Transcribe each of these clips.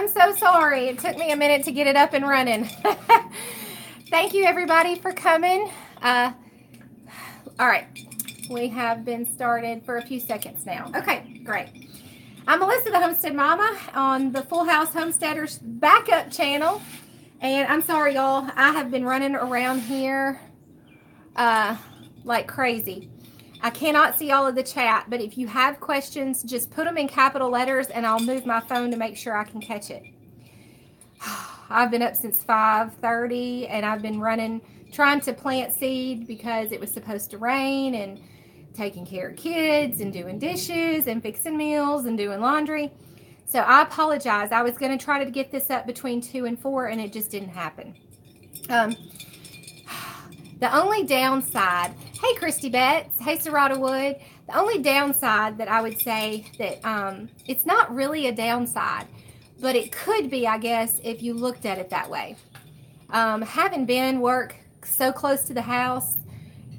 I'm so sorry. It took me a minute to get it up and running. Thank you, everybody, for coming. All right. We have been started for a few seconds now. Okay, great. I'm Melissa, the Homestead Mama, on the Full House Homesteaders Backup channel. And I'm sorry, y'all. I have been running around here like crazy. I cannot see all of the chat, but if you have questions, just put them in capital letters and I'll move my phone to make sure I can catch it. I've been up since 5:30 and I've been running, trying to plant seed because it was supposed to rain, and taking care of kids and doing dishes and fixing meals and doing laundry. So I apologize. I was going to try to get this up between 2 and 4 and it just didn't happen. The only downside, hey Christy Betts, hey Serrata Wood, the only downside that I would say that it's not really a downside, but it could be, I guess, if you looked at it that way. Having Ben work so close to the house,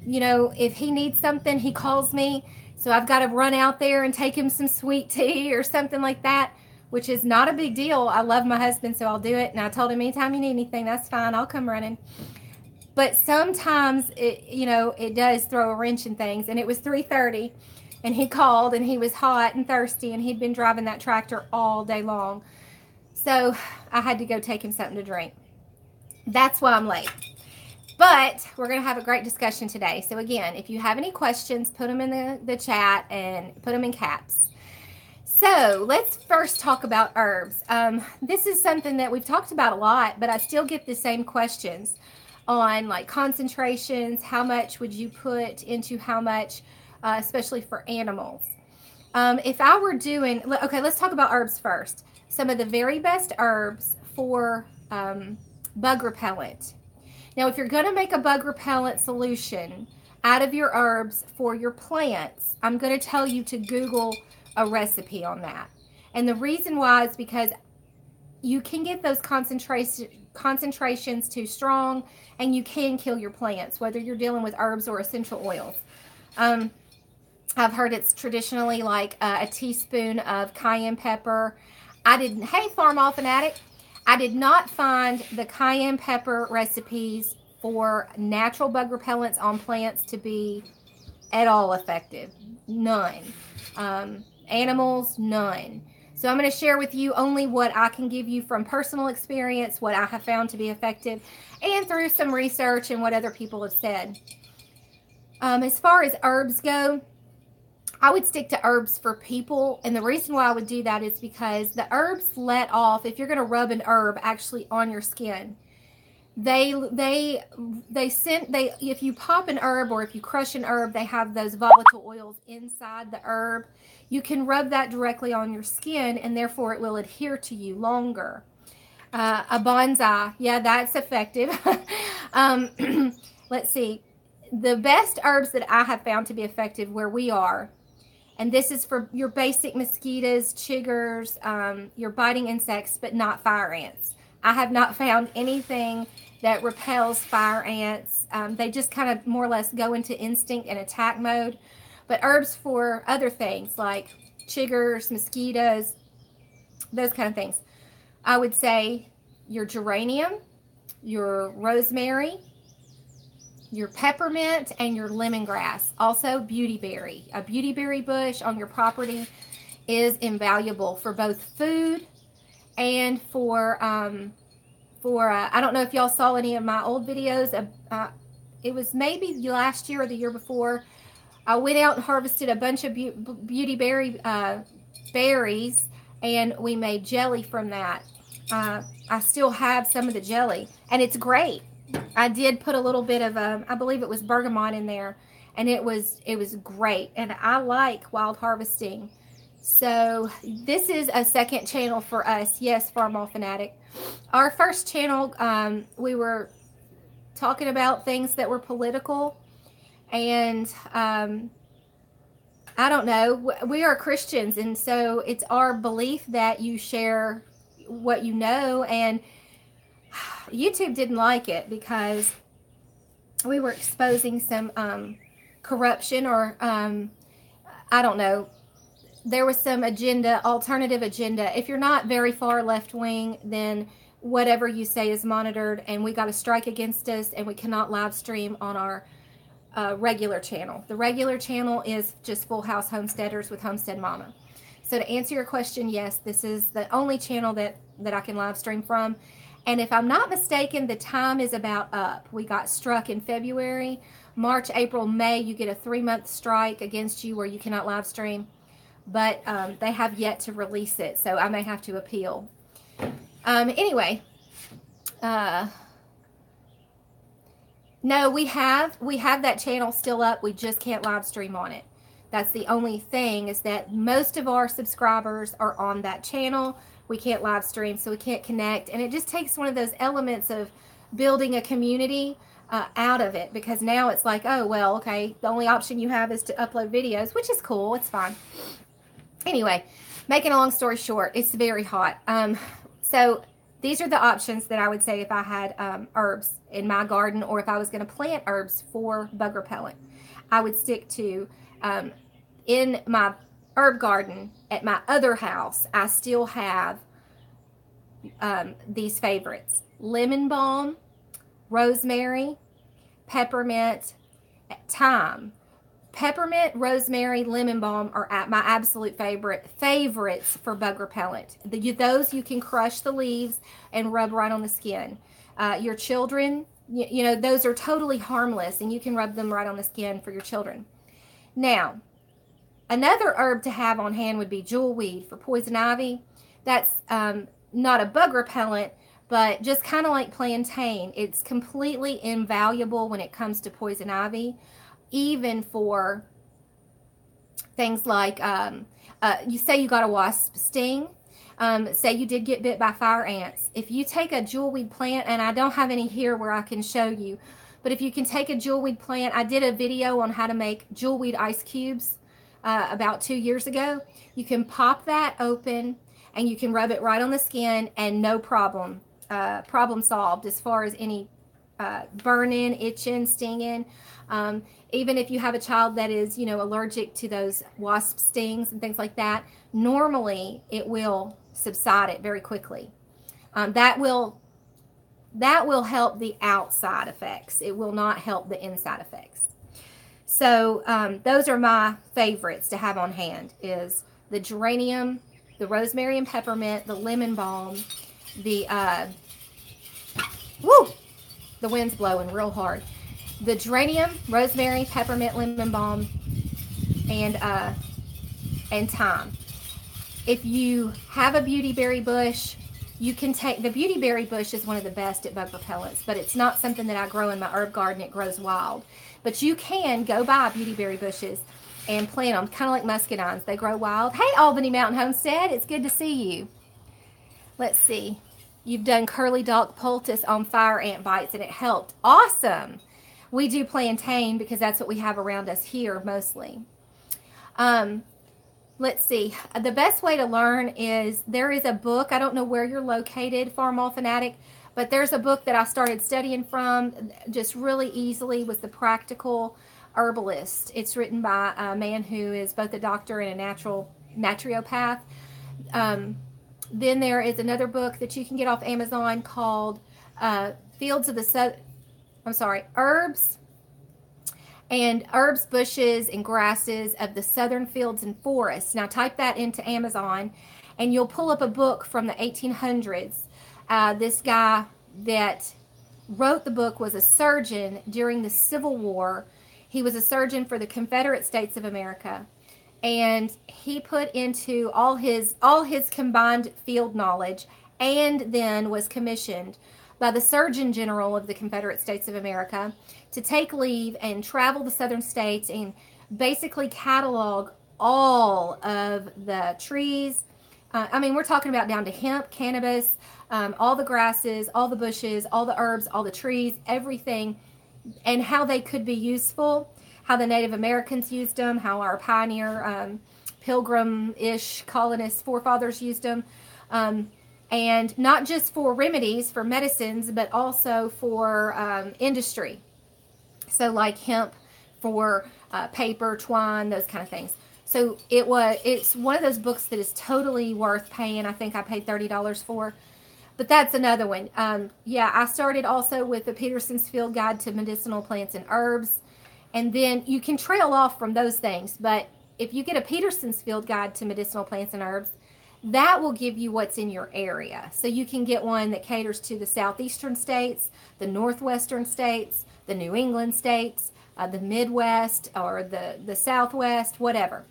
you know, if he needs something, he calls me. So I've got to run out there and take him some sweet tea or something like that, which is not a big deal. I love my husband, so I'll do it. And I told him, anytime you need anything, that's fine. I'll come running. But sometimes, it does throw a wrench in things. And it was 3:30, and he called, and he was hot and thirsty, and he'd been driving that tractor all day long. So I had to go take him something to drink. That's why I'm late. But we're going to have a great discussion today. So again, if you have any questions, put them in the chat and put them in caps. So let's first talk about herbs. This is something that we've talked about a lot, but I still get the same questions on like concentrations. How much would you put into how much, especially for animals? If I were doing, okay, let's talk about herbs first. Some of the very best herbs for bug repellent. Now, if you're going to make a bug repellent solution out of your herbs for your plants, I'm going to tell you to Google a recipe on that. And the reason why is because you can get those concentrations too strong, and you can kill your plants, whether you're dealing with herbs or essential oils. I've heard it's traditionally like a teaspoon of cayenne pepper. Hey, Farm All Fanatic, I did not find the cayenne pepper recipes for natural bug repellents on plants to be at all effective. None. Animals, none. So I'm going to share with you only what I can give you from personal experience, what I have found to be effective, and through some research and what other people have said. As far as herbs go, I would stick to herbs for people, and the reason why I would do that is because the herbs let off, if you're going to rub an herb actually on your skin, if you pop an herb or if you crush an herb, they have those volatile oils inside the herb. You can rub that directly on your skin, and therefore it will adhere to you longer. A bonsai, yeah, that's effective. Let's see. The best herbs that I have found to be effective where we are, and this is for your basic mosquitoes, chiggers, your biting insects, but not fire ants. I have not found anything that repels fire ants. They just kind of more or less go into instinct and attack mode. But herbs for other things like chiggers, mosquitoes, those kind of things. I would say your geranium, your rosemary, your peppermint, and your lemongrass. Also beautyberry. A beautyberry bush on your property is invaluable for both food and for I don't know if y'all saw any of my old videos. It was maybe last year or the year before. I went out and harvested a bunch of beautyberry berries, and we made jelly from that. I still have some of the jelly, and it's great. I did put a little bit of, I believe it was bergamot in there, and it was great. And I like wild harvesting. So this is a second channel for us. Yes, Farm All Fanatic. Our first channel, we were talking about things that were political, and I don't know. We are Christians, and so it's our belief that you share what you know, and YouTube didn't like it because we were exposing some corruption or I don't know. there was some alternative agenda. If you're not very far left wing, then whatever you say is monitored, and we got a strike against us, and we cannot live stream on our regular channel. The regular channel is just Full House Homesteaders with Homestead Mama. So to answer your question, yes, this is the only channel that I can live stream from. And if I'm not mistaken, the time is about up. We got struck in February. March, April, May, you get a 3-month strike against you where you cannot live stream. But they have yet to release it, so I may have to appeal. Anyway, no, we have that channel still up. We just can't live stream on it. That's the only thing, is that most of our subscribers are on that channel. We can't live stream, so we can't connect. And it just takes one of those elements of building a community out of it, because now it's like, oh, well, okay, the only option you have is to upload videos, which is cool. It's fine. Anyway, making a long story short, it's very hot. So these are the options that I would say if I had herbs in my garden, or if I was going to plant herbs for bug repellent. I would stick to, in my herb garden at my other house, I still have these favorites: lemon balm, rosemary, peppermint, thyme. Peppermint, rosemary, lemon balm are my absolute favorites for bug repellent. Those you can crush the leaves and rub right on the skin. Your children, you know, those are totally harmless, and you can rub them right on the skin for your children. Now, another herb to have on hand would be jewelweed for poison ivy. That's not a bug repellent, but just kind of like plantain. It's completely invaluable when it comes to poison ivy, even for things like, you say you got a wasp sting, say you did get bit by fire ants. If you take a jewelweed plant, and I don't have any here where I can show you, but if you can take a jewelweed plant, I did a video on how to make jewelweed ice cubes about 2 years ago. You can pop that open, and you can rub it right on the skin, and no problem. Problem solved as far as any burning, itching, stinging. Even if you have a child that is, you know, allergic to those wasp stings and things like that, normally it will subside it very quickly. That will help the outside effects. It will not help the inside effects. So those are my favorites to have on hand: is the geranium, the rosemary and peppermint, the lemon balm, the wind's blowing real hard. The geranium, rosemary, peppermint, lemon balm, and thyme. If you have a beautyberry bush, you can take, the beautyberry bush is one of the best at bug repellents, but it's not something that I grow in my herb garden. It grows wild. But you can go buy beautyberry bushes and plant them, kind of like muscadines. They grow wild. Hey, Albany Mountain Homestead, it's good to see you. Let's see. You've done curly dock poultice on fire ant bites, and it helped. Awesome. We do plantain because that's what we have around us here mostly. Let's see. The best way to learn is, there is a book. I don't know where you're located, Farm All Fanatic, but there's a book that I started studying from just really easily, was The Practical Herbalist. It's written by a man who is both a doctor and a naturopath. Then there is another book that you can get off Amazon called Herbs, Bushes, and Grasses of the Southern Fields and Forests. Now type that into Amazon, and you'll pull up a book from the 1800s. This guy that wrote the book was a surgeon during the Civil War. He was a surgeon for the Confederate States of America. And he put into all his combined field knowledge, and then was commissioned by the Surgeon General of the Confederate States of America to take leave and travel the southern states and basically catalog all of the trees. I mean, we're talking about down to hemp, cannabis, all the grasses, all the bushes, all the herbs, all the trees, everything, and how they could be useful, how the Native Americans used them, how our pioneer, pilgrim-ish colonist forefathers used them. And not just for remedies, for medicines, but also for industry. So like hemp for paper, twine, those kind of things. So it's one of those books that is totally worth paying. I think I paid $30 for. But that's another one. Yeah, I started also with the Peterson's Field Guide to Medicinal Plants and Herbs. And then you can trail off from those things. But if you get a Peterson's Field Guide to Medicinal Plants and Herbs, that will give you what's in your area. So you can get one that caters to the southeastern states, the northwestern states, the New England states, the Midwest, or the Southwest, whatever.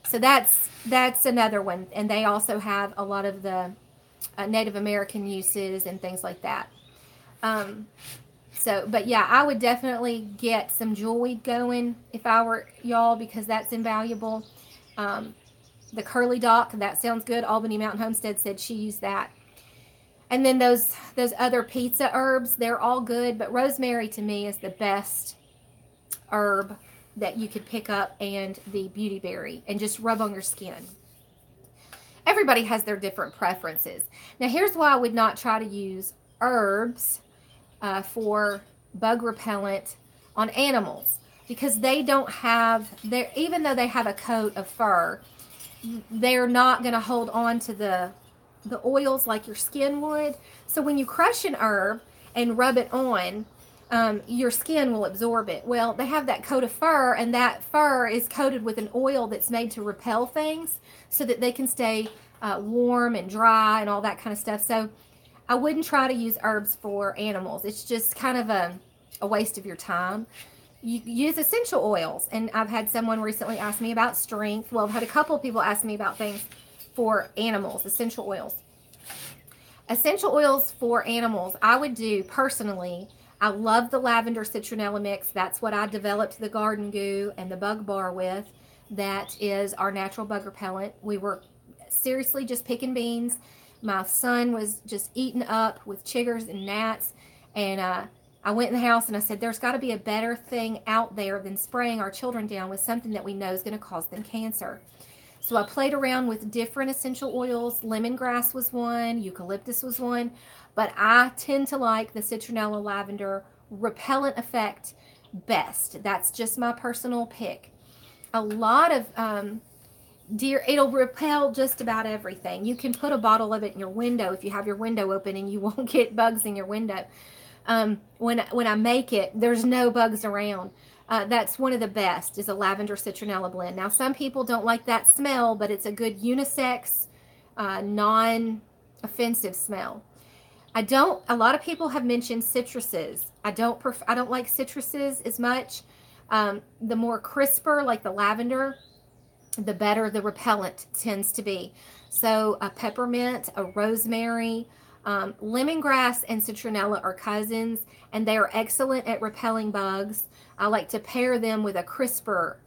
So that's another one. And they also have a lot of the Native American uses and things like that. But yeah, I would definitely get some jewelweed going if I were y'all, because that's invaluable. The curly dock, that sounds good. Albany Mountain Homestead said she used that. And then those other pizza herbs, they're all good, but rosemary to me is the best herb that you could pick up, and the beautyberry, and just rub on your skin. Everybody has their different preferences. Now here's why I would not try to use herbs for bug repellent on animals, because they don't have, even though they have a coat of fur, they're not going to hold on to the oils like your skin would. So when you crush an herb and rub it on, your skin will absorb it. Well, they have that coat of fur, and that fur is coated with an oil that's made to repel things so that they can stay warm and dry and all that kind of stuff. So I wouldn't try to use herbs for animals. It's just kind of a waste of your time. You use essential oils, and I've had someone recently ask me about strength. Well, I've had a couple of people ask me about things for animals, essential oils. Essential oils for animals, I would do personally. I love the lavender citronella mix. That's what I developed the garden goo and the bug bar with. That is our natural bug repellent. We were seriously just picking beans. My son was just eaten up with chiggers and gnats, and I went in the house and I said, there's got to be a better thing out there than spraying our children down with something that we know is going to cause them cancer. So I played around with different essential oils. Lemongrass was one, eucalyptus was one, but I tend to like the citronella lavender repellent effect best. That's just my personal pick. A lot of it'll repel just about everything. You can put a bottle of it in your window if you have your window open, and you won't get bugs in your window. When I make it, there's no bugs around. That's one of the best, is a lavender citronella blend. Now, some people don't like that smell, but it's a good unisex, non-offensive smell. A lot of people have mentioned citruses. I don't like citruses as much. The more crisper, like the lavender, the better the repellent tends to be. So a peppermint, a rosemary, lemongrass and citronella are cousins, and they are excellent at repelling bugs. I like to pair them with a crisper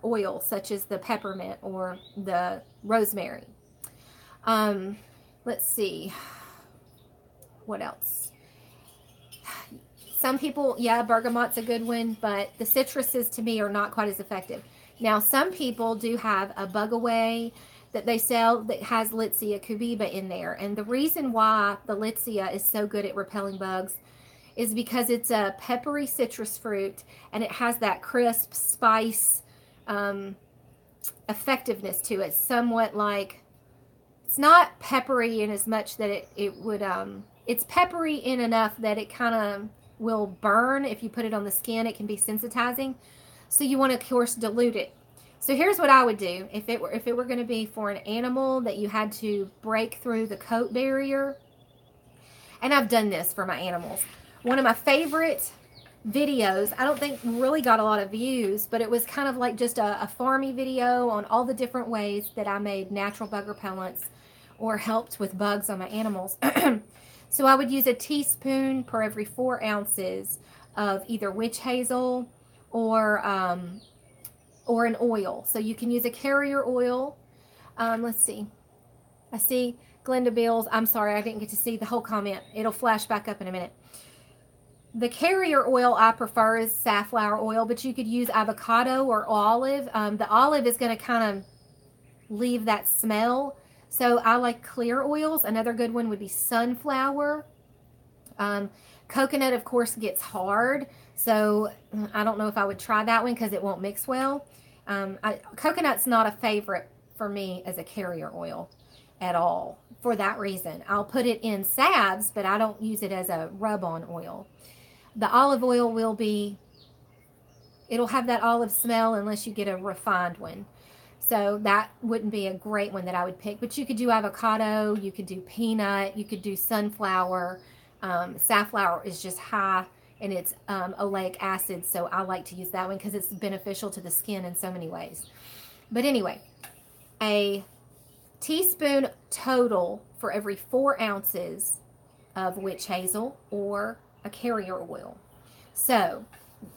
oil, such as the peppermint or the rosemary. Let's see. What else? Some people, yeah, bergamot's a good one, but the citruses to me are not quite as effective. Now, some people do have a bug away that they sell that has Litsea cubiba in there. And the reason why the Litsea is so good at repelling bugs is because it's a peppery citrus fruit, and it has that crisp spice effectiveness to it. Somewhat like, it's not peppery in as much that it would, it's peppery in enough that it kind of will burn. If you put it on the skin, it can be sensitizing. So you want to, of course, dilute it. So here's what I would do if it were going to be for an animal that you had to break through the coat barrier. And I've done this for my animals. One of my favorite videos, I don't think really got a lot of views, but it was kind of like just a farmy video on all the different ways that I made natural bug repellents or helped with bugs on my animals. So I would use a teaspoon per every 4 ounces of either witch hazel or an oil. So you can use a carrier oil. Let's see. I see Glenda Bills. I'm sorry, I didn't get to see the whole comment. It'll flash back up in a minute. The carrier oil I prefer is safflower oil, but you could use avocado or olive. The olive is going to kind of leave that smell. So I like clear oils. Another good one would be sunflower. Coconut, of course, gets hard. So I don't know if I would try that one because it won't mix well. Coconut's not a favorite for me as a carrier oil at all for that reason. I'll put it in salves, but I don't use it as a rub-on oil. The olive oil will be, it'll have that olive smell unless you get a refined one. So that wouldn't be a great one that I would pick. But you could do avocado, you could do peanut, you could do sunflower. Safflower is just high in its oleic acid, so I like to use that one because it's beneficial to the skin in so many ways. But anyway, a teaspoon total for every 4 ounces of witch hazel or a carrier oil. So,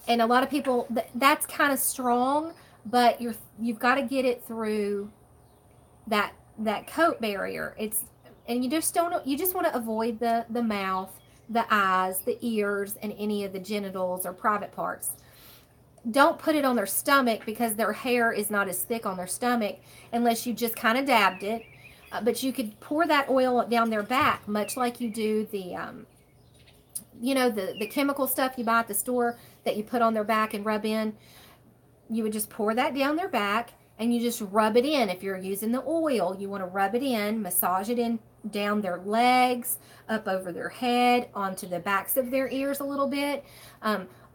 and a lot of people, that's kind of strong, but you've got to get it through that coat barrier. And you just want to avoid the mouth, the eyes, the ears, and any of the genitals or private parts. Don't put it on their stomach because their hair is not as thick on their stomach unless you just kind of dabbed it. But you could pour that oil down their back, much like you do the the chemical stuff you buy at the store that you put on their back and rub in. You would just pour that down their back and you just rub it in. If you're using the oil, you want to rub it in, massage it in down their legs, up over their head, onto the backs of their ears a little bit.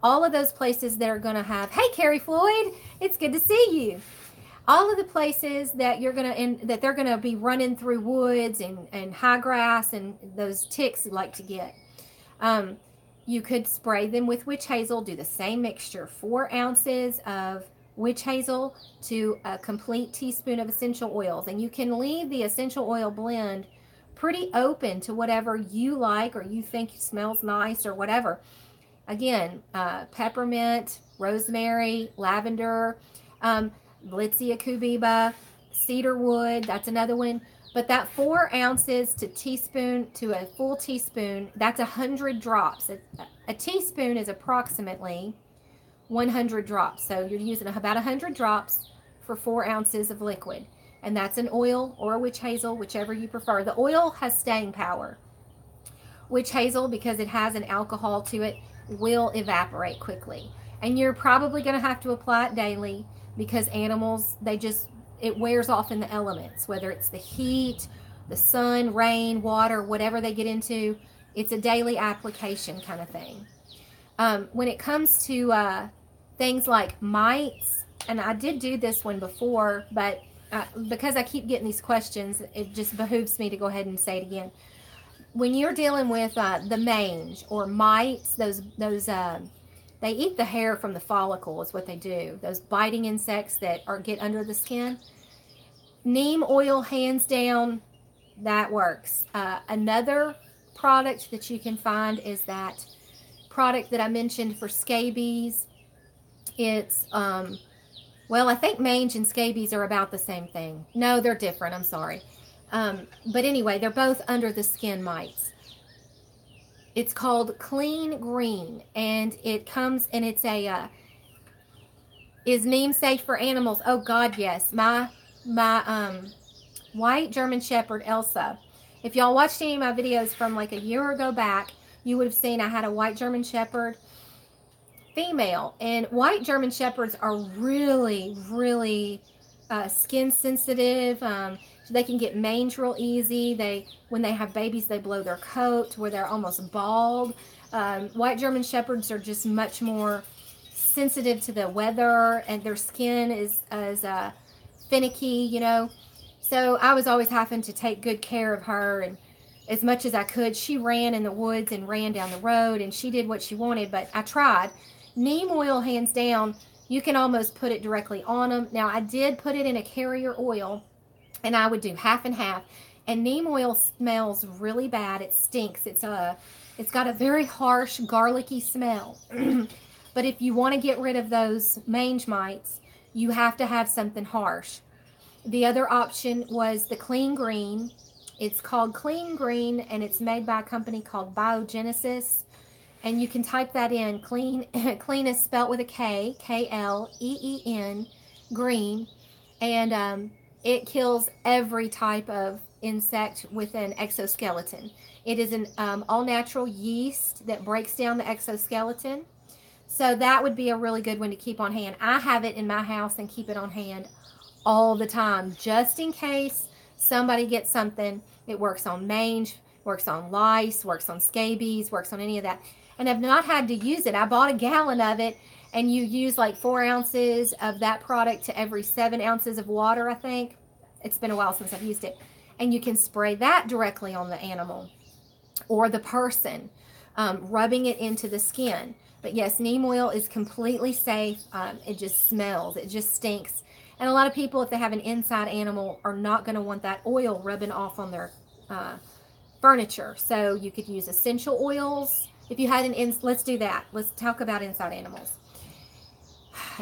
All of those places that are going to have, hey, Carrie Floyd, it's good to see you. All of the places that that they're gonna be running through woods and high grass and those ticks like to get. You could spray them with witch hazel. Do the same mixture, 4 ounces of witch hazel to a complete teaspoon of essential oils, and you can leave the essential oil blend pretty open to whatever you like or you think smells nice or whatever. Again, peppermint, rosemary, lavender. Blitzia cubiba, cedarwood, that's another one. But that 4 ounces to a full teaspoon, that's 100 drops. A teaspoon is approximately 100 drops. So you're using about 100 drops for 4 ounces of liquid. And that's an oil or a witch hazel, whichever you prefer. The oil has staying power. Witch hazel, because it has an alcohol to it, will evaporate quickly. And you're probably going to have to apply it daily, because animals, it wears off in the elements, whether it's the heat, the sun, rain, water, whatever they get into. It's a daily application kind of thing. When it comes to things like mites, and I did do this one before, but because I keep getting these questions, it just behooves me to go ahead and say it again. When you're dealing with the mange or mites, those they eat the hair from the follicle is what they do. Those biting insects that get under the skin. Neem oil, hands down, that works. Another product that you can find is that product that I mentioned for scabies. It's, well, I think mange and scabies are about the same thing. No, they're different. I'm sorry. But anyway, they're both under the skin mites. It's called Clean Green, and it comes, and it's is neem safe for animals? Oh God, yes. My white German Shepherd, Elsa. If y'all watched any of my videos from like a year ago back, you would have seen I had a white German Shepherd female, and white German Shepherds are really, really skin sensitive. They can get mange real easy. When they have babies, they blow their coat where they're almost bald. White German Shepherds are just much more sensitive to the weather, and their skin is finicky, So I was always having to take good care of her, and as much as I could. She ran in the woods and ran down the road, and she did what she wanted, but I tried. Neem oil, hands down, you can almost put it directly on them. Now, I did put it in a carrier oil, and I would do half and half. And neem oil smells really bad. It stinks. It's got a very harsh, garlicky smell. But if you want to get rid of those mange mites, you have to have something harsh. The other option was the Clean Green. It's called Clean Green, and it's made by a company called Biogenesis. And you can type that in. Clean is spelled with a K, Kleen, green. And it kills every type of insect with an exoskeleton. It is an all-natural yeast that breaks down the exoskeleton. So that would be a really good one to keep on hand. I have it in my house and keep it on hand all the time, just in case somebody gets something. It works on mange, works on lice, works on scabies, works on any of that. And I've not had to use it. I bought a gallon of it, and you use like 4 ounces of that product to every 7 ounces of water, I think. It's been a while since I've used it. And you can spray that directly on the animal or the person, rubbing it into the skin. But yes, neem oil is completely safe. It just smells. It just stinks. And a lot of people, if they have an inside animal, are not going to want that oil rubbing off on their furniture. So you could use essential oils. If you had let's do that. Let's talk about inside animals.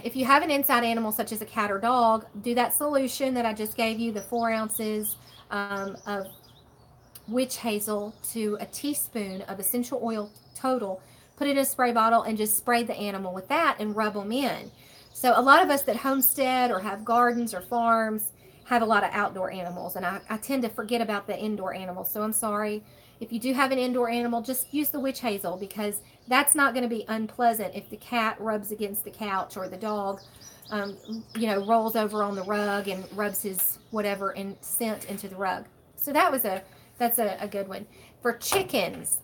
If you have an inside animal such as a cat or dog, do that solution that I just gave you, the 4 ounces of witch hazel to a teaspoon of essential oil total. Put it in a spray bottle and just spray the animal with that and rub them in. So a lot of us that homestead or have gardens or farms have a lot of outdoor animals, and I tend to forget about the indoor animals. So I'm sorry. If you do have an indoor animal, just use the witch hazel, because that's not going to be unpleasant if the cat rubs against the couch, or the dog, rolls over on the rug and rubs his whatever and scent into the rug. So that's a good one. For chickens,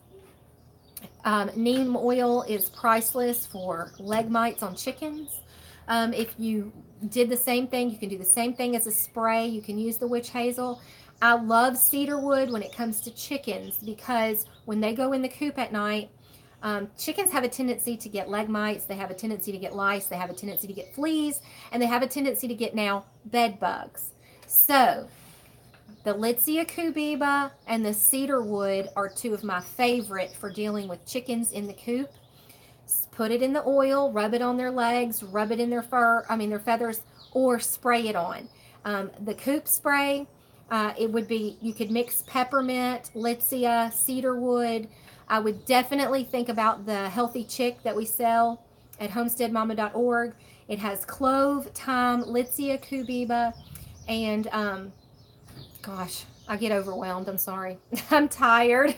neem oil is priceless for leg mites on chickens. If you did the same thing, you can do the same thing as a spray. You can use the witch hazel. I love cedar wood when it comes to chickens, because when they go in the coop at night, chickens have a tendency to get leg mites. They have a tendency to get lice. They have a tendency to get fleas, and they have a tendency to get now bed bugs. So the Litsea cubeba and the cedar wood are 2 of my favorite for dealing with chickens in the coop. Put it in the oil, rub it on their legs, rub it in their their feathers, or spray it on. The coop spray, it would be, you could mix peppermint, Litsea, cedar wood. I would definitely think about the Healthy Chick that we sell at homesteadmama.org. It has clove, thyme, Litsea cubeba, and gosh, I get overwhelmed. I'm sorry. I'm tired.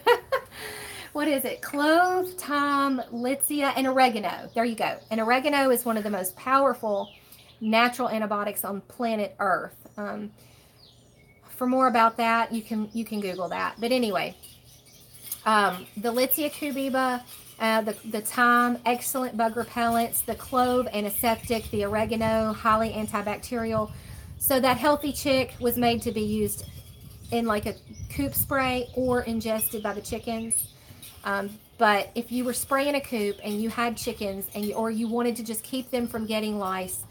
What is it? Clove, thyme, Litsea, and oregano. There you go. And oregano is one of the most powerful natural antibiotics on planet Earth. For more about that, you can Google that. But anyway, the Litsea cubeba, the thyme, excellent bug repellents. The clove, antiseptic. The oregano, highly antibacterial. So that Healthy Chick was made to be used in like a coop spray or ingested by the chickens. But if you were spraying a coop and you had chickens, or you wanted to just keep them from getting lice,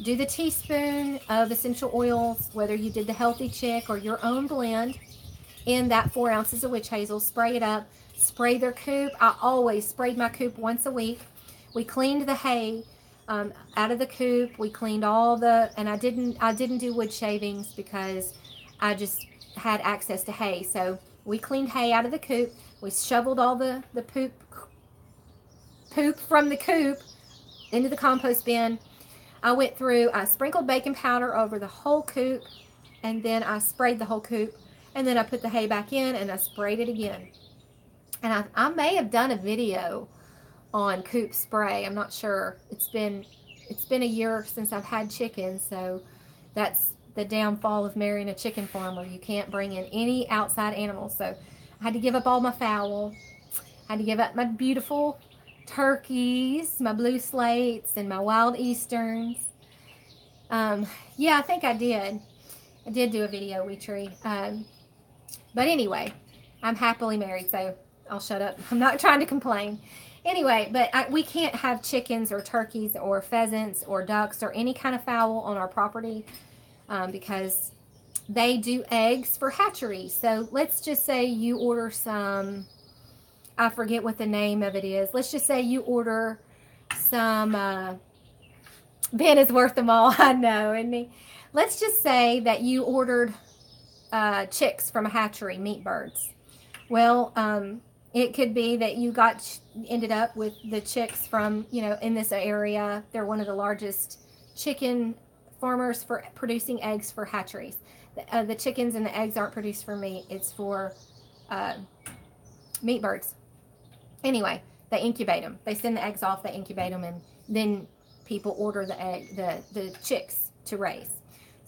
do the teaspoon of essential oils, whether you did the Healthy Chick or your own blend, in that 4 ounces of witch hazel. Spray it up. Spray their coop. I always sprayed my coop once a week. We cleaned the hay out of the coop. We cleaned and I didn't do wood shavings because I just had access to hay. So we cleaned hay out of the coop. We shoveled all the poop from the coop into the compost bin. I sprinkled baking powder over the whole coop, and then I sprayed the whole coop, and then I put the hay back in and I sprayed it again. And I may have done a video on coop spray. I'm not sure. It's been a year since I've had chickens, so that's the downfall of marrying a chicken farmer. You can't bring in any outside animals. So I had to give up all my fowl. I had to give up my beautiful turkeys, my blue slates, and my wild easterns. Yeah, I think I did. I did do a video, Wee Tree. But anyway, I'm happily married, so I'll shut up. I'm not trying to complain. Anyway, but we can't have chickens or turkeys or pheasants or ducks or any kind of fowl on our property because they do eggs for hatcheries. So let's just say you order some, I forget what the name of it is. Let's just say you order some, Ben is worth them all, I know, isn't he? Let's just say that you ordered chicks from a hatchery, meat birds. Well, it could be that you ended up with the chicks from, in this area. They're one of the largest chicken farmers for producing eggs for hatcheries. The chickens and the eggs aren't produced for meat. It's for meat birds. Anyway, They incubate them. They send the eggs off, they incubate them, and then people order the chicks to raise.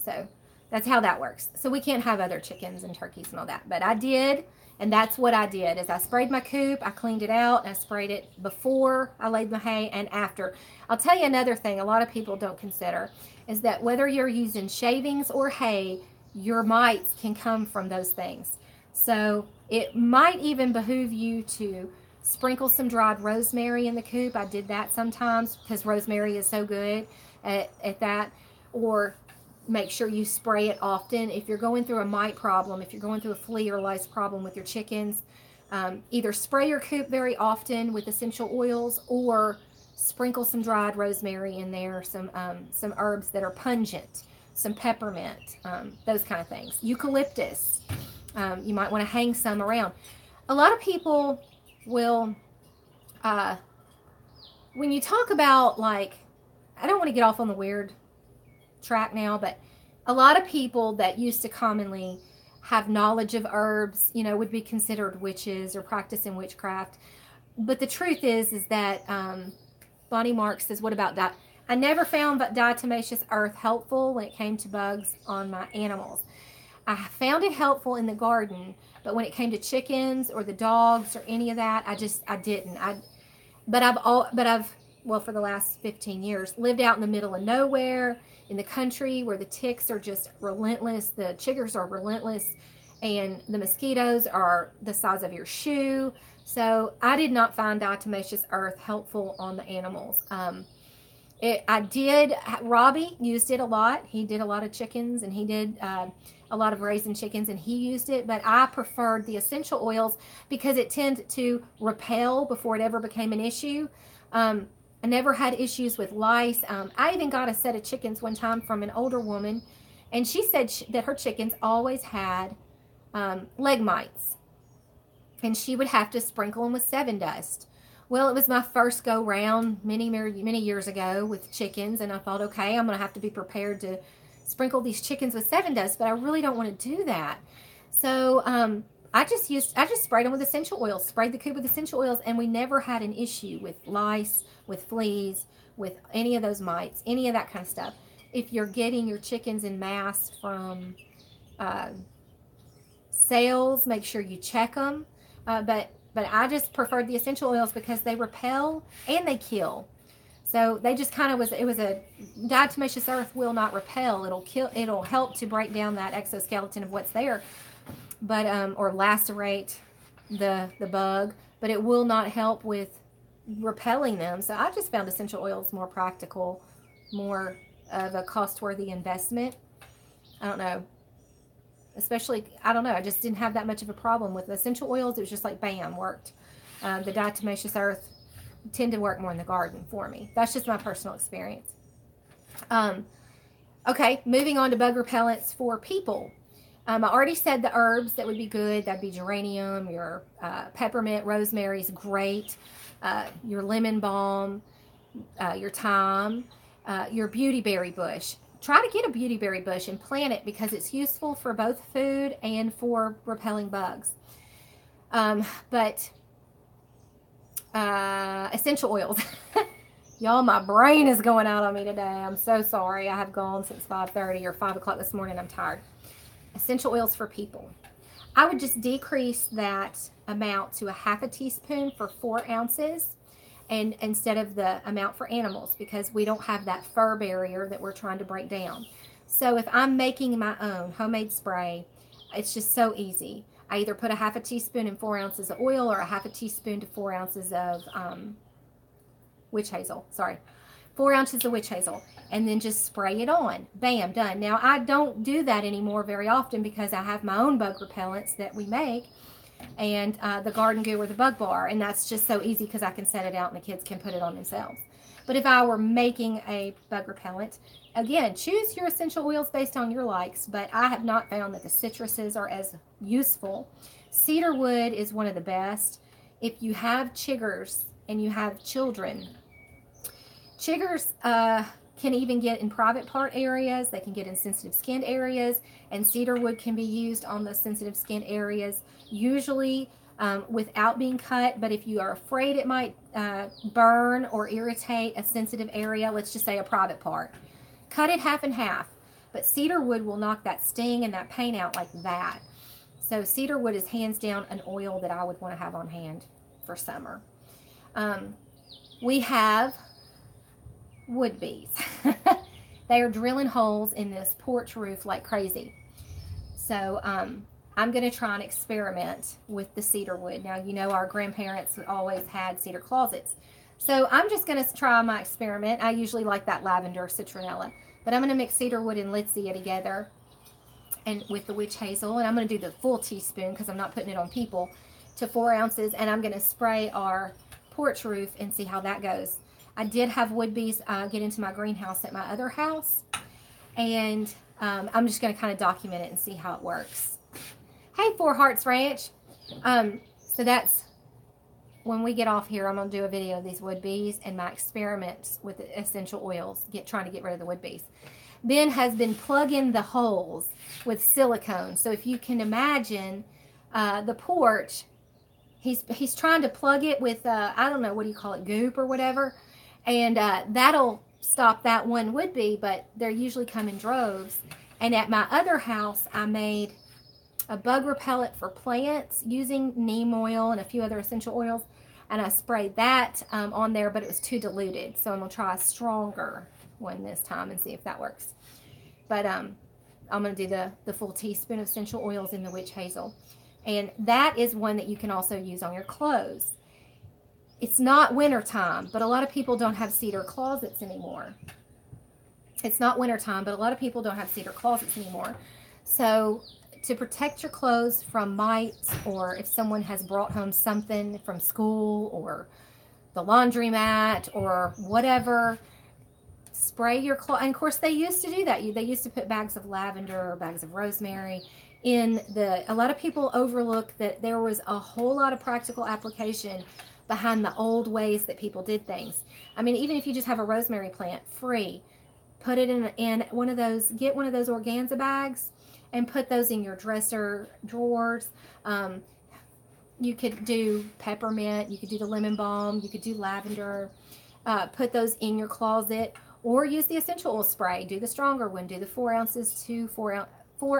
So that's how that works. So we can't have other chickens and turkeys and all that. But I did, and that's what I did, is I sprayed my coop, I cleaned it out, and I sprayed it before I laid my hay and after. I'll tell you another thing a lot of people don't consider is that whether you're using shavings or hay, your mites can come from those things. So it might even behoove you to sprinkle some dried rosemary in the coop. I did that sometimes because rosemary is so good at that. Or make sure you spray it often. If you're going through a mite problem, if you're going through a flea or lice problem with your chickens, either spray your coop very often with essential oils or sprinkle some dried rosemary in there, some herbs that are pungent, some peppermint, those kind of things. Eucalyptus, you might want to hang some around. A lot of people will, when you talk about, like, I don't want to get off on the weird track now, but a lot of people that used to commonly have knowledge of herbs, you know, would be considered witches or practicing witchcraft. But the truth is that Bonnie Mark says, what about that? I never found diatomaceous earth helpful when it came to bugs on my animals. I found it helpful in the garden, but when it came to chickens or the dogs or any of that, I didn't. But I've for the last 15 years, lived out in the middle of nowhere in the country where the ticks are just relentless, the chiggers are relentless, and the mosquitoes are the size of your shoe. So I did not find diatomaceous earth helpful on the animals. Robbie used it a lot. He did a lot of chickens, and he did a lot of raising chickens, and he used it. But I preferred the essential oils because it tended to repel before it ever became an issue. I never had issues with lice. I even got a set of chickens one time from an older woman, and she said that her chickens always had leg mites, and she would have to sprinkle them with Sevin dust. Well, it was my first go round many years ago with chickens, and I thought, okay, I'm going to have to be prepared to sprinkle these chickens with Sevin dust, but I really don't want to do that. So I just sprayed them with essential oils, sprayed the coop with essential oils, and we never had an issue with lice, with fleas, with any of those mites, any of that kind of stuff. If you're getting your chickens in mass from sales, make sure you check them. But I just preferred the essential oils because they repel and they kill. So they just kind of it was a diatomaceous earth will not repel. It'll help to break down that exoskeleton of what's there, but or lacerate the bug, but it will not help with repelling them. So I just found essential oils more practical, more of a cost-worthy investment. I don't know. Especially, I don't know, I just didn't have that much of a problem with essential oils. It was just like, bam, worked. The diatomaceous earth tend to work more in the garden for me. That's just my personal experience. Okay, moving on to bug repellents for people. I already said the herbs that would be good. That'd be geranium, your peppermint, rosemary is great, your lemon balm, your thyme, your beautyberry bush. Try to get a beautyberry bush and plant it because it's useful for both food and for repelling bugs. But essential oils. Y'all, my brain is going out on me today. I'm so sorry. I have gone since 5:30 or 5 o'clock this morning. I'm tired. Essential oils for people. I would just decrease that amount to a half a teaspoon for 4 ounces. And instead of the amount for animals, because we don't have that fur barrier that we're trying to break down. So if I'm making my own homemade spray, it's just so easy. I either put a half a teaspoon in 4 ounces of oil or a half a teaspoon to 4 ounces of witch hazel. 4 ounces of witch hazel. And then just spray it on. Bam, done. Now, I don't do that anymore very often because I have my own bug repellents that we make. And the Garden Goo or the Bug Bar, and that's just so easy because I can set it out and the kids can put it on themselves. But if I were making a bug repellent, again, choose your essential oils based on your likes, but I have not found that the citruses are as useful. Cedar wood is one of the best. If you have chiggers and you have children, chiggers can even get in private part areas. They can get in sensitive skin areas, and cedar wood can be used on those sensitive skin areas. Usually without being cut. But if you are afraid it might burn or irritate a sensitive area, let's just say a private part, cut it half and half. But cedar wood will knock that sting and that pain out like that. So cedar wood is hands down an oil that I would want to have on hand for summer. We have wood bees. They are drilling holes in this porch roof like crazy. So I'm going to try and experiment with the cedar wood. Now, you know our grandparents always had cedar closets. So I'm just going to try my experiment. I usually like that lavender citronella. But I'm going to mix cedar wood and Litsea together and with the witch hazel. And I'm going to do the full teaspoon because I'm not putting it on people to 4 ounces. And I'm going to spray our porch roof and see how that goes. I did have wood bees get into my greenhouse at my other house, and I'm just going to kind of document it and see how it works. Hey, Four Hearts Ranch. So that's when we get off here. I'm going to do a video of these wood bees and my experiments with the essential oils, trying to get rid of the wood bees. Ben has been plugging the holes with silicone. So if you can imagine the porch, he's trying to plug it with I don't know, what do you call it, goop or whatever. And that'll stop that one wood bee, but they're usually come in droves. And at my other house, I made a bug repellent for plants using neem oil and a few other essential oils. And I sprayed that on there, but it was too diluted. So I'm going to try a stronger one this time and see if that works. But I'm going to do the full teaspoon of essential oils in the witch hazel. And that is one that you can also use on your clothes. It's not winter time, but a lot of people don't have cedar closets anymore. It's not winter time, but a lot of people don't have cedar closets anymore. So to protect your clothes from mites, or if someone has brought home something from school or the laundromat or whatever, spray your clothes. And of course, they used to do that. They used to put bags of lavender or bags of rosemary in the. A lot of people overlook that there was a whole lot of practical application behind the old ways that people did things. I mean, even if you just have a rosemary plant free, put it in one of those, get one of those organza bags and put those in your dresser drawers. You could do peppermint, you could do the lemon balm, you could do lavender, put those in your closet, or use the essential oil spray. Do the stronger one, do the 4 ounces to 4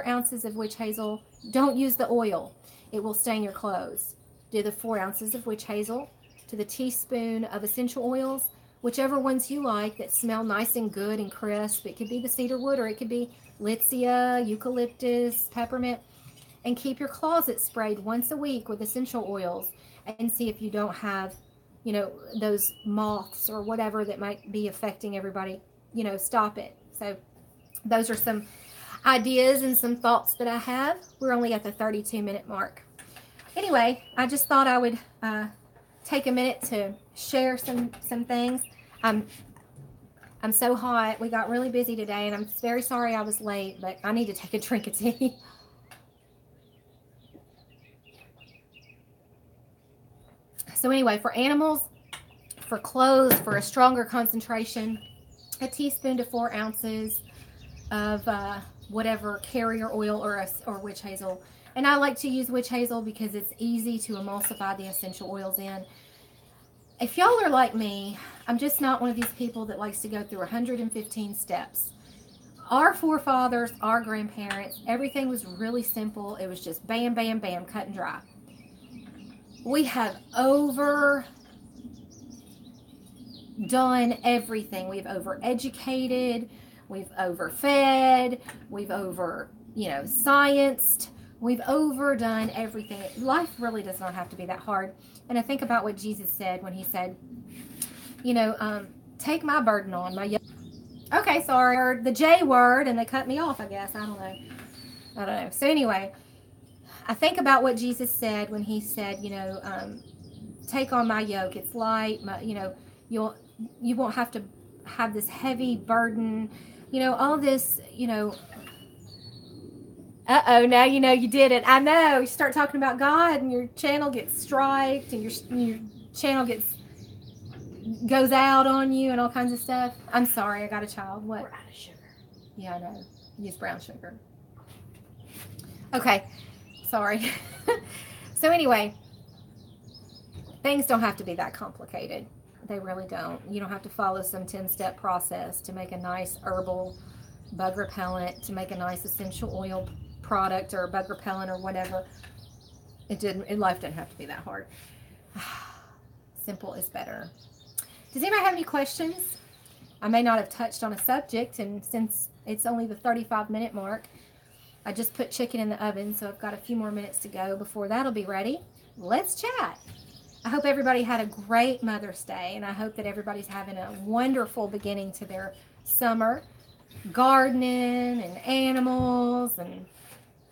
ounces of witch hazel. Don't use the oil, it will stain your clothes. Do the 4 ounces of witch hazel to the teaspoon of essential oils, whichever ones you like that smell nice and good and crisp. It could be the cedar wood, or it could be Litsea, eucalyptus, peppermint. And keep your closet sprayed once a week with essential oils, and see if you don't have, you know, those moths or whatever that might be affecting everybody. You know, stop it. So those are some ideas and some thoughts that I have. We're only at the 32-minute mark. Anyway, I just thought I would take a minute to share some things. I'm so hot. We got really busy today, and I'm very sorry I was late, but I need to take a drink of tea. So anyway, for animals, for clothes, for a stronger concentration, a teaspoon to 4 ounces of whatever carrier oil or witch hazel. And I like to use witch hazel because it's easy to emulsify the essential oils in. If y'all are like me, I'm just not one of these people that likes to go through 115 steps. Our forefathers, our grandparents, everything was really simple. It was just bam, bam, bam, cut and dry. We have overdone everything. We've overeducated, we've overfed, we've scienced. We've overdone everything. Life really does not have to be that hard. And I think about what Jesus said when he said, take my burden on, my yoke. Okay, sorry, I heard the J word and they cut me off, I guess. I don't know. So anyway, I think about what Jesus said when he said, take on my yoke. It's light. You won't have to have this heavy burden. All this, Uh-oh, now you know you did it. I know. You start talking about God and your channel gets striked and your channel goes out on you and all kinds of stuff. I'm sorry, I got a child. What? We're out of sugar. Yeah, I know. Use brown sugar. Okay. Sorry. So anyway, Things don't have to be that complicated. They really don't. You don't have to follow some 10-step process to make a nice herbal bug repellent, to make a nice essential oil product or bug repellent or whatever. Life doesn't have to be that hard. Simple is better. Does anybody have any questions? I may not have touched on a subject, and since it's only the 35-minute mark, I just put chicken in the oven, so I've got a few more minutes to go before that'll be ready. Let's chat. I hope everybody had a great Mother's Day, and I hope that everybody's having a wonderful beginning to their summer. Gardening and animals and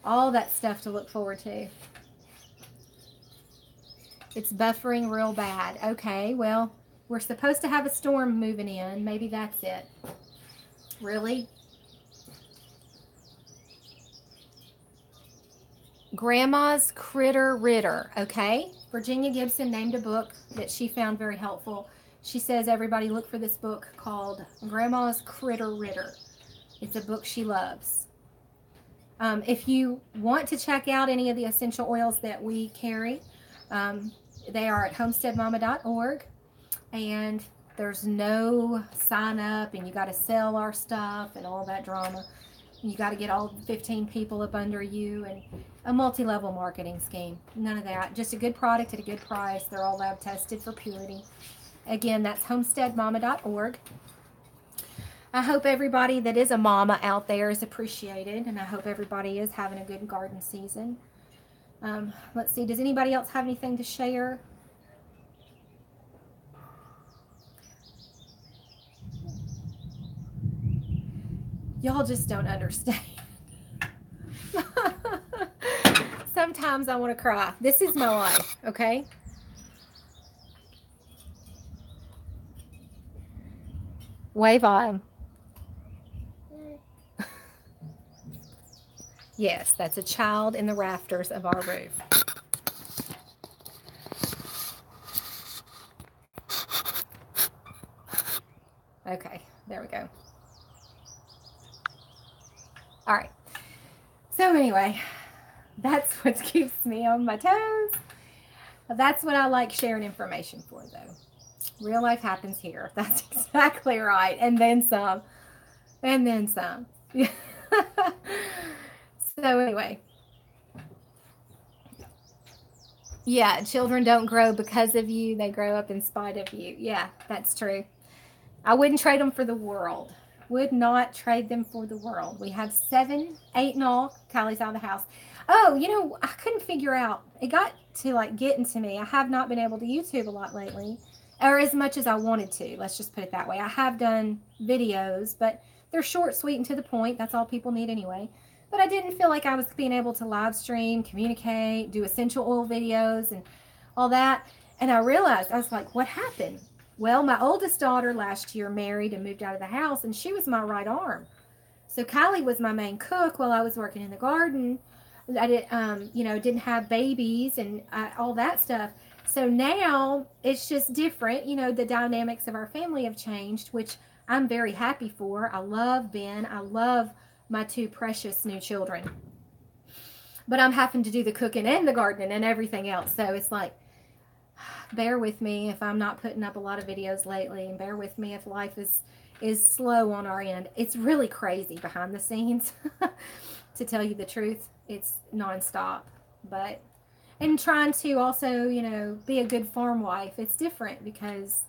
all that stuff to look forward to. It's buffering real bad. Okay, well, we're supposed to have a storm moving in. Maybe that's it. Really? Grandma's Critter Ritter. Okay. Virginia Gibson named a book that she found very helpful. She says everybody look for this book called Grandma's Critter Ritter. It's a book she loves. If you want to check out any of the essential oils that we carry, they are at homesteadmama.org, and there's no sign up and you got to sell our stuff and all that drama. You got to get all 15 people up under you and a multi-level marketing scheme. None of that. Just a good product at a good price. They're all lab tested for purity. Again, that's homesteadmama.org. I hope everybody that is a mama out there is appreciated, and I hope everybody is having a good garden season. Let's see, does anybody else have anything to share? Y'all just don't understand. Sometimes I want to cry. This is my life, okay? Wave on. Yes, that's a child in the rafters of our roof. Okay, there we go. All right. So anyway, that's what keeps me on my toes. That's what I like sharing information for, though. Real life happens here. That's exactly right. And then some. And then some. So anyway. Yeah, children don't grow because of you. They grow up in spite of you. Yeah, that's true. I wouldn't trade them for the world. Would not trade them for the world. We have 7, 8 in all. Kylie's out of the house. Oh, you know, I couldn't figure out. It got to like getting to me. I have not been able to YouTube a lot lately, or as much as I wanted to. Let's just put it that way. I have done videos, but they're short, sweet, and to the point. That's all people need anyway. But I didn't feel like I was being able to live stream, communicate, do essential oil videos and all that. And I realized, I was like, what happened? Well, my oldest daughter last year married and moved out of the house, and she was my right arm. So Kylie was my main cook while I was working in the garden. I didn't have babies and all that stuff. So now it's just different. You know, the dynamics of our family have changed, which I'm very happy for. I love Ben. I love my 2 precious new children. But I'm having to do the cooking and the gardening and everything else. So it's like, bear with me if I'm not putting up a lot of videos lately, and bear with me if life is slow on our end. It's really crazy behind the scenes. To tell you the truth, it's nonstop. And trying to also, you know, be a good farm wife, it's different because,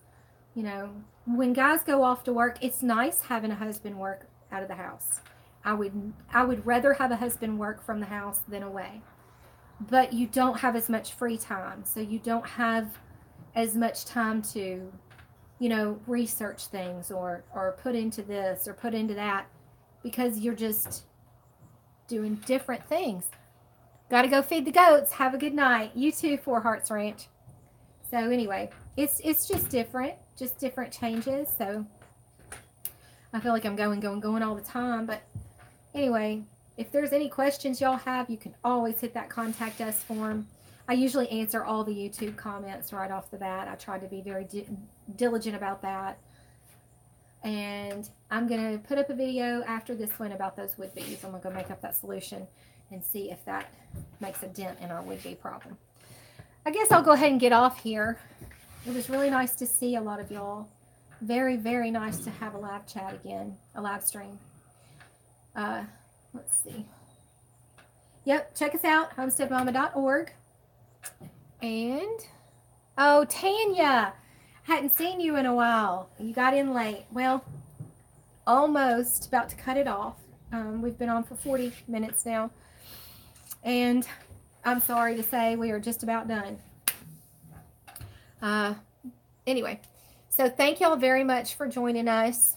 you know, when guys go off to work, it's nice having a husband work out of the house. I would rather have a husband work from the house than away. But you don't have as much free time, so you don't have as much time to, you know, research things or put into this or put into that, because you're just doing different things. Got to go feed the goats. Have a good night. You too, Four Hearts Ranch. So anyway, it's just different changes. So I feel like I'm going all the time. But anyway, if there's any questions y'all have, you can always hit that contact us form. I usually answer all the YouTube comments right off the bat. I try to be very diligent about that. And I'm going to put up a video after this one about those wood bees. I'm going to go make up that solution and see if that makes a dent in our wood bee problem. I guess I'll go ahead and get off here. It was really nice to see a lot of y'all. Very, very nice to have a live chat again, a live stream. Let's see. Yep, check us out, homesteadmama.org. And, oh, Tanya, hadn't seen you in a while. You got in late. Well, almost about to cut it off. We've been on for 40 minutes now. And I'm sorry to say we are just about done. Anyway, so thank y'all very much for joining us.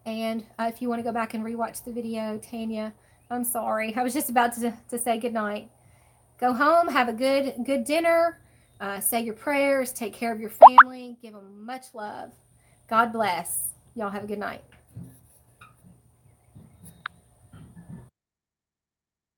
And if you want to go back and rewatch the video, Tanya, I'm sorry. I was just about to say goodnight. Go home, have a good dinner, say your prayers, take care of your family, give them much love. God bless. Y'all have a good night.